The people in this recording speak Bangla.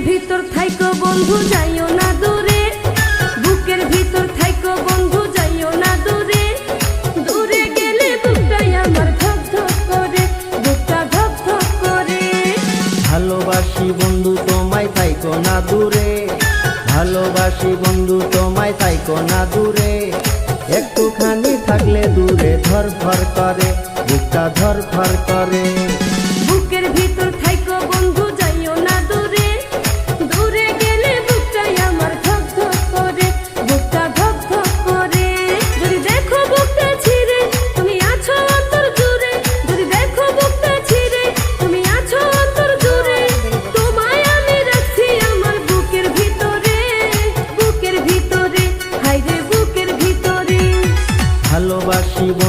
ভিতর থাইকো বন্ধু যাইও না দূরে, বুকের ভিতর থাইকো বন্ধু যাইও না দূরে। দূরে গেলে বুকটাই আমার ধক ধক করে, বুকটা ধক ধক করে। ভালোবাসি বন্ধু তোমায় থাইকো না দূরে, ভালোবাসি বন্ধু তোমায় থাইকো না দূরে। একটুখানি থাকলে দূরে ধর ধর করে, বুকটা ধর ধর করে।